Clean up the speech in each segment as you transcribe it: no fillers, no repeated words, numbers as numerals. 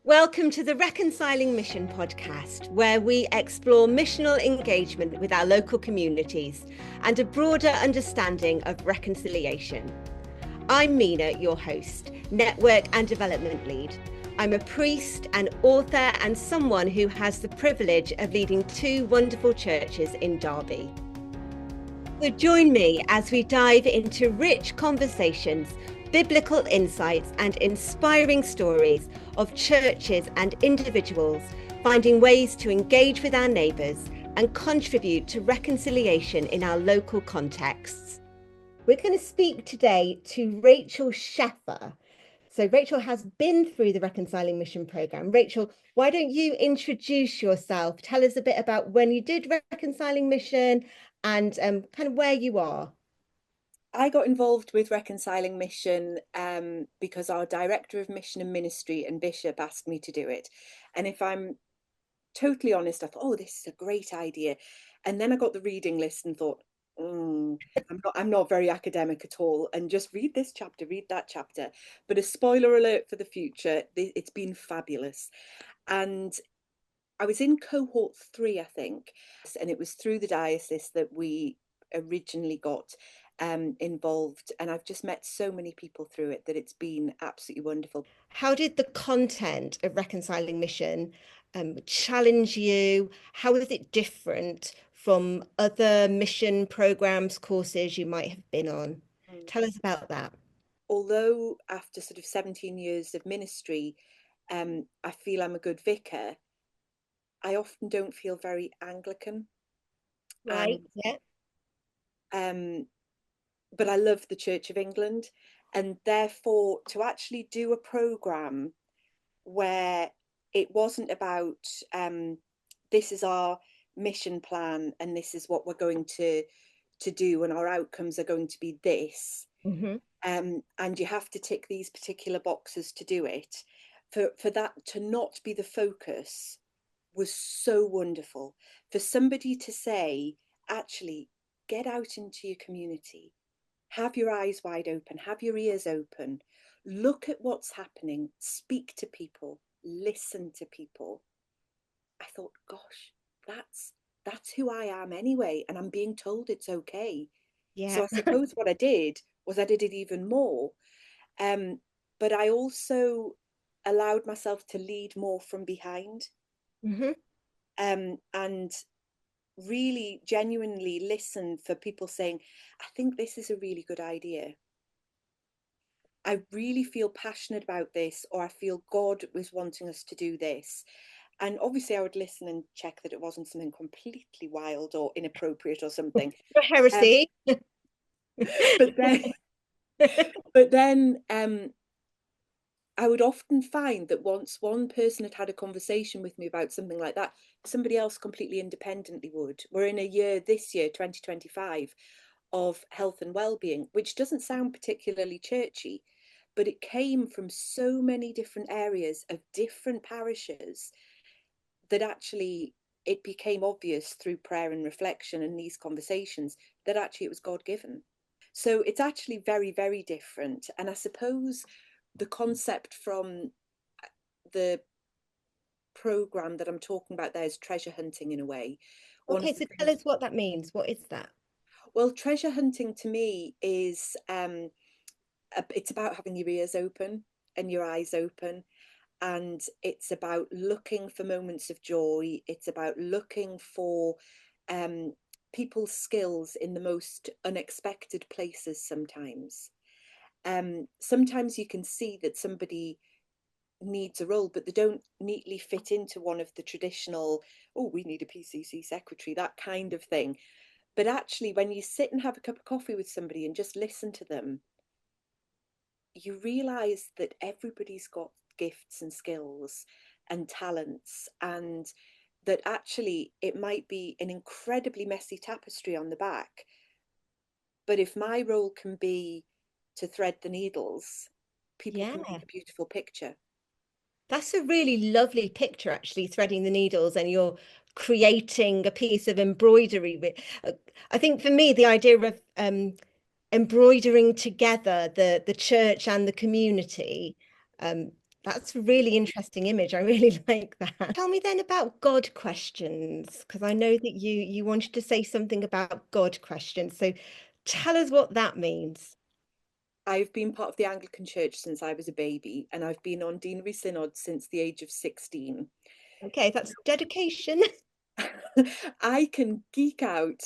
Welcome to the Reconciling Mission podcast, where we explore missional engagement with our local communities and a broader understanding of reconciliation. I'm Mina, your host, Network and Development Lead. I'm a priest, an author, and someone who has the privilege of leading two wonderful churches in Derby. So join me as we dive into rich conversations, biblical insights, and inspiring stories of churches and individuals finding ways to engage with our neighbours and contribute to reconciliation in our local contexts. We're going to speak today to Rachel Sheffer. So Rachel has been through the Reconciling Mission programme. Rachel, why don't you introduce yourself? Tell us a bit about when you did Reconciling Mission and kind of where you are. I got involved with Reconciling Mission because our director of mission and ministry and bishop asked me to do it. And if I'm totally honest, I thought, oh, this is a great idea. And then I got the reading list and thought, I'm not very academic at all. And just read this chapter, read that chapter. But a spoiler alert for the future, it's been fabulous. And I was in cohort 3, I think, and it was through the diocese that we originally got involved. And I've just met so many people through it that it's been absolutely wonderful. How did the content of Reconciling Mission challenge you? How is it different from other mission programs, courses you might have been on? Tell us about that. Although after sort of 17 years of ministry, I feel I'm a good vicar, I often don't feel very Anglican. Right. And Yeah. but I love the Church of England. And therefore, to actually do a programme where it wasn't about this is our mission plan and this is what we're going to do and our outcomes are going to be this, Mm-hmm. and you have to tick these particular boxes to do it, for that to not be the focus was so wonderful. For somebody to say, actually, get out into your community, have your eyes wide open, have your ears open, look at what's happening, speak to people, listen to people. I thought, gosh, that's who I am anyway, and I'm being told it's okay. So Yeah. I suppose what I did was I did it even more. Um, but I also allowed myself to lead more from behind, Mm-hmm. and really genuinely listen for people saying, I think this is a really good idea. I really feel passionate about this, or I feel God was wanting us to do this. And obviously, I would listen and check that it wasn't something completely wild or inappropriate or something. Um, Heresy. but then, but then, I would often find that once one person had had a conversation with me about something like that, somebody else completely independently would. We're in a year, this year, 2025, of health and well-being, which doesn't sound particularly churchy, but it came from so many different areas of different parishes that actually it became obvious through prayer and reflection and these conversations that actually it was God-given. So it's actually very, very different. And I suppose the concept from the program that I'm talking about there is treasure hunting in a way. One Okay, of the so tell things, us what that means. What is that? well, treasure hunting to me is it's about having your ears open and your eyes open, and it's about looking for moments of joy. It's about looking for um, people's skills in the most unexpected places sometimes. Sometimes you can see that somebody needs a role, but they don't neatly fit into one of the traditional, oh, we need a PCC secretary, that kind of thing. But actually, when you sit and have a cup of coffee with somebody and just listen to them, you realize that everybody's got gifts and skills and talents, and that actually it might be an incredibly messy tapestry on the back. But if my role can be to thread the needles, people Yeah. can make a beautiful picture. That's a really lovely picture, actually, threading the needles and you're creating a piece of embroidery with. I think for me, the idea of embroidering together the church and the community, um, That's a really interesting image. I really like that. Tell me then about God questions, because I know that you wanted to say something about God questions. So tell us what that means. I've been part of the Anglican Church since I was a baby, and I've been on Deanery Synod since the age of 16. Okay, that's dedication. I can geek out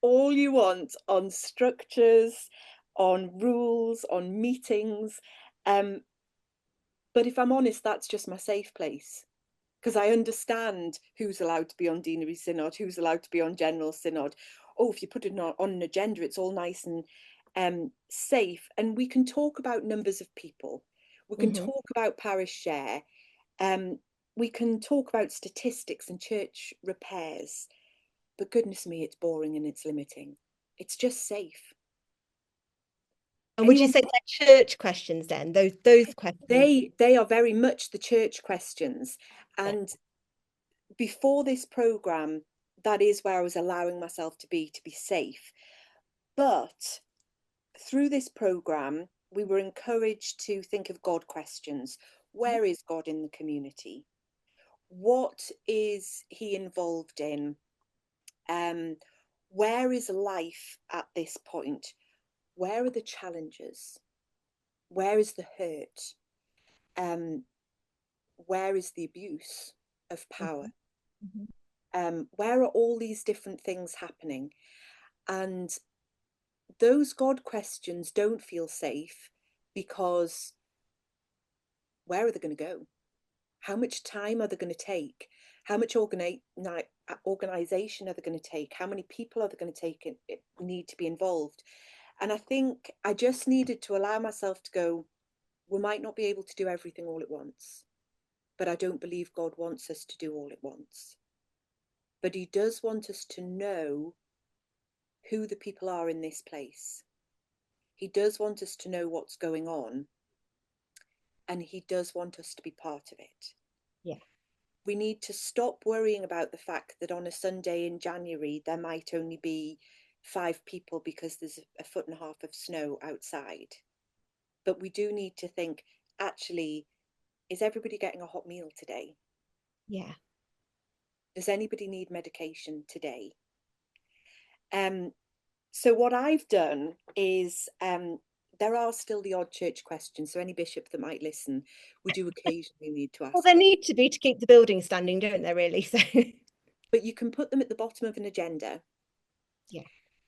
all you want on structures, on rules, on meetings. Um, but if I'm honest, that's just my safe place because I understand who's allowed to be on Deanery Synod, who's allowed to be on General Synod. Oh, if you put it on an agenda, it's all nice and safe. And we can talk about numbers of people. We can Hmm. talk about parish share. Um, we can talk about statistics and church repairs. But goodness me, it's boring and it's limiting. It's just safe. And would you Anyone, say they're church questions then? Those questions. they are very much the church questions. Yeah. And before this program, that is where I was allowing myself to be safe. But through this program, we were encouraged to think of God questions. Where is God in the community? What is he involved in? Um, where is life at this point? Where are the challenges? Where is the hurt? Um, where is the abuse of power? Mhm. Mhm. Where are all these different things happening? And those God questions don't feel safe because where are they going to go? How much time are they going to take? How much organization are they going to take? How many people are they going to take and need to be involved? And I think I just needed to allow myself to go, we might not be able to do everything all at once, but I don't believe God wants us to do all at once. But he does want us to know who the people are in this place. He does want us to know what's going on, and he does want us to be part of it. Yeah. We need to stop worrying about the fact that on a Sunday in January there might only be 5 people because there's a foot and a half of snow outside. But we do need to think, actually, is everybody getting a hot meal today? Yeah. Does anybody need medication today? Um, so what I've done is there are still the odd church questions. So any bishop that might listen, we do occasionally need to Well, ask there them. need to be to keep the building standing, don't there, really? So, But you can put them at the bottom of an agenda. yeah.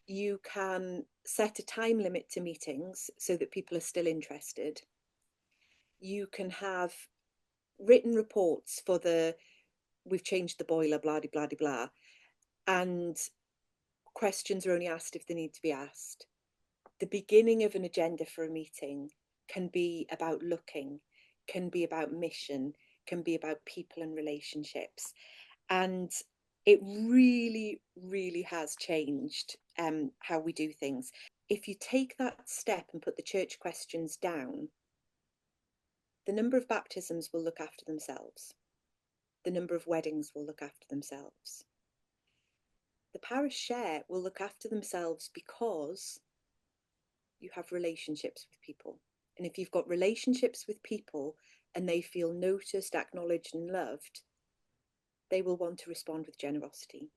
You can set a time limit to meetings so that people are still interested. You can have written reports for the we've changed the boiler, blah, blah, blah, blah. And questions are only asked if they need to be asked. The beginning of an agenda for a meeting can be about looking, can be about mission, can be about people and relationships. And it really, really has changed how we do things. If you take that step and put the church questions down, the number of baptisms will look after themselves. The number of weddings will look after themselves. The parish share will look after themselves because you have relationships with people. And if you've got relationships with people and they feel noticed, acknowledged, and loved, they will want to respond with generosity.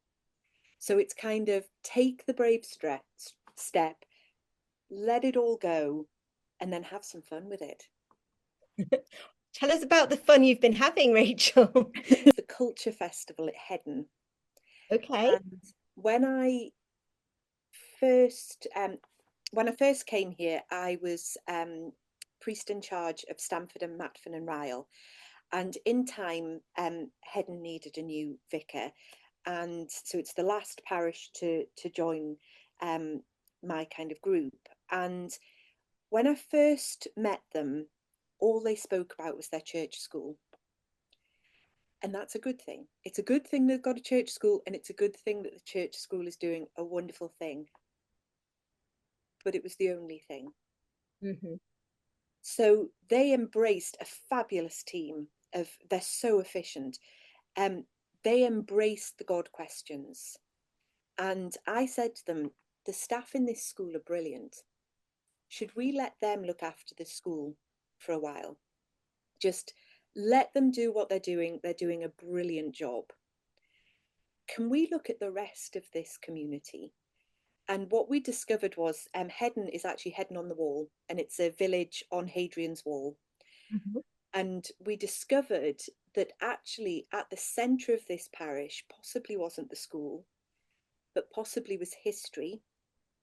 So it's kind of take the brave step, let it all go, and then have some fun with it. Tell us about the fun you've been having, Rachel. The Culture Festival at Hedden. Okay. And when I first when I first came here, I was priest in charge of Stamford and Matford and Ryle. And in time, Hedden needed a new vicar. And so it's the last parish to join my kind of group. And when I first met them, all they spoke about was their church school. And that's a good thing. It's a good thing they've got a church school, and it's a good thing that the church school is doing a wonderful thing. But it was the only thing. Hmm. So they embraced a fabulous team of, they're so efficient. They embraced the God questions. And I said to them, the staff in this school are brilliant. Should we let them look after the school for a while? Just let them do what they're doing. They're doing a brilliant job. Can we look at the rest of this community? And what we discovered was Heddon is actually Heddon on the Wall, and it's a village on Hadrian's Wall. Mhm. And we discovered that actually at the centre of this parish possibly wasn't the school, but possibly was history,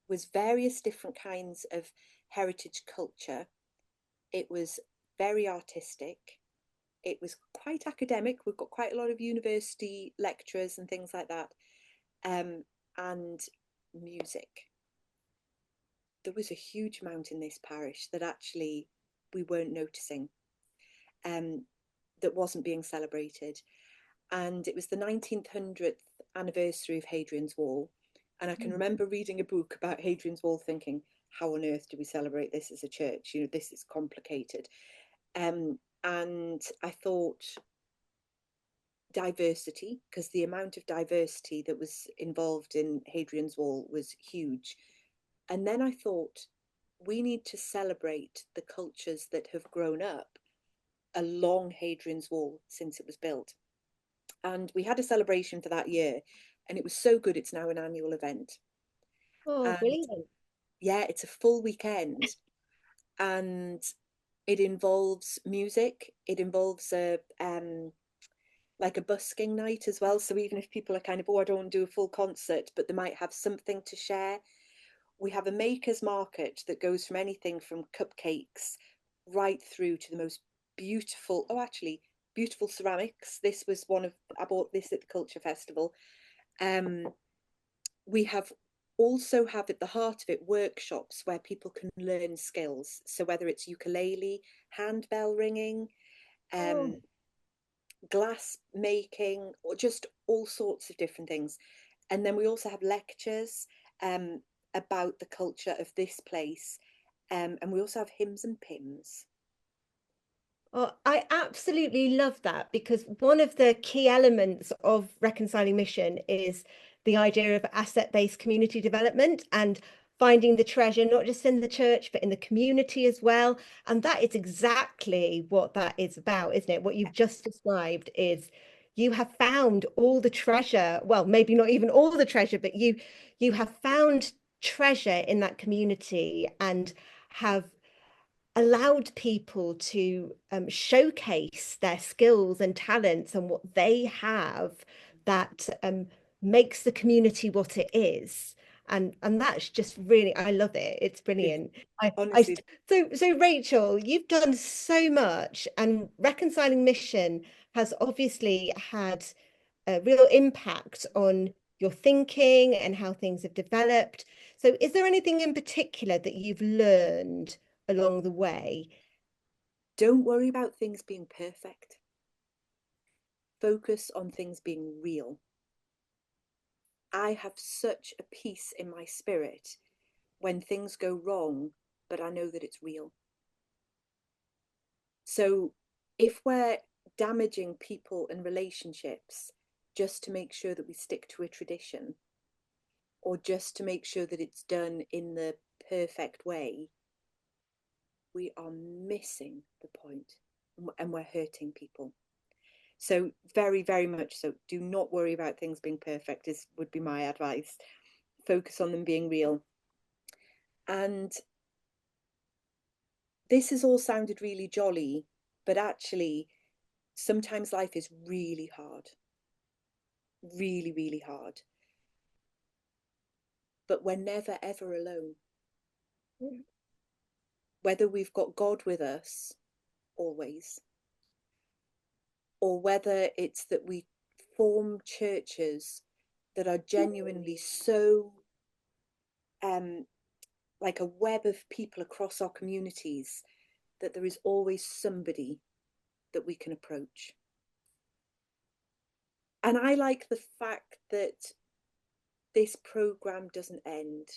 was various different kinds of heritage culture. It was very artistic. It was quite academic. We've got quite a lot of university lecturers and things like that. And music. There was a huge amount in this parish that actually we weren't noticing, that wasn't being celebrated. And it was the 1900th anniversary of Hadrian's Wall. And I can remember reading a book about Hadrian's Wall thinking, how on earth do we celebrate this as a church? You know, this is complicated. And I thought diversity, because the amount of diversity that was involved in Hadrian's Wall was huge. And then I thought, we need to celebrate the cultures that have grown up along Hadrian's Wall since it was built. And we had a celebration for that year, and it was so good, it's now an annual event. Oh, And brilliant. yeah, it's a full weekend, and it involves music. It involves a like a busking night as well. So even if people are kind of, oh, I don't want to do a full concert, but they might have something to share. We have a makers market that goes from anything from cupcakes right through to the most beautiful, oh, actually, beautiful ceramics. This was one of, I bought this at the Culture Festival. We have also have at the heart of it workshops where people can learn skills. So whether it's ukulele, handbell ringing, Oh. glass making, or just all sorts of different things. And then we also have lectures about the culture of this place. And we also have hymns and pims. Oh, I absolutely love that because one of the key elements of Reconciling Mission is the idea of asset-based community development and finding the treasure, not just in the church, but in the community as well. And that is exactly what that is about, isn't it? What you've just described is you have found all the treasure. Well, maybe not even all the treasure, but you have found treasure in that community and have allowed people to showcase their skills and talents and what they have that makes the community what it is. And that's just really, I love it. It's It's brilliant. honestly, So Rachel, you've done so much, and Reconciling Mission has obviously had a real impact on your thinking and how things have developed. So is there anything in particular that you've learned along the way? don't worry about things being perfect. Focus on things being real. I have such a peace in my spirit when things go wrong, but I know that it's real. So if we're damaging people and relationships just to make sure that we stick to a tradition, or just to make sure that it's done in the perfect way, we are missing the point and we're hurting people. So very, very much so. Do not worry about things being perfect, is would be my advice. Focus on them being real. And this has all sounded really jolly, but actually, sometimes life is really hard. Really, really hard. But we're never ever alone. Whether we've got God with us always, or whether it's that we form churches that are genuinely so like a web of people across our communities, that there is always somebody that we can approach. And I like the fact that this program doesn't end,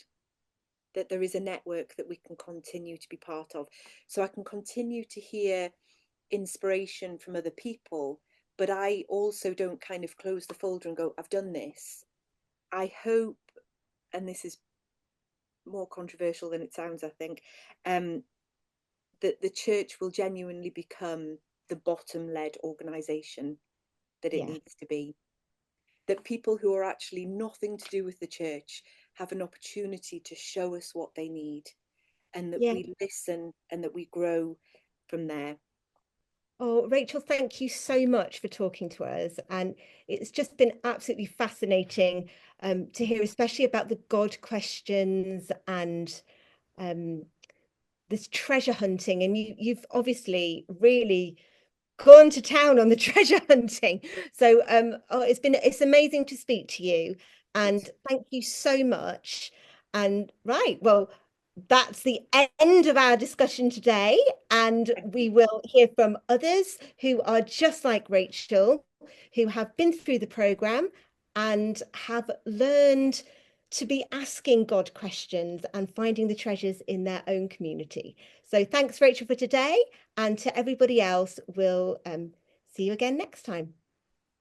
that there is a network that we can continue to be part of. So I can continue to hear inspiration from other people, but I also don't kind of close the folder and go, I've done this. I hope, and this is more controversial than it sounds, I think, that the church will genuinely become the bottom-led organisation that it Yeah. needs to be. That people who are actually nothing to do with the church have an opportunity to show us what they need, and that Yeah. we listen and that we grow from there. Oh, Rachel, thank you so much for talking to us. And it's just been absolutely fascinating to hear, especially about the God questions and um, this treasure hunting. And you've obviously really gone to town on the treasure hunting. So it's amazing to speak to you, and thank you so much. And right, well, that's the end of our discussion today, and Thank we you. will hear from others who are just like Rachel, who have been through the program and have learned to be asking God questions and finding the treasures in their own community. So thanks, Rachel, for today. And to everybody else, we'll see you again next time.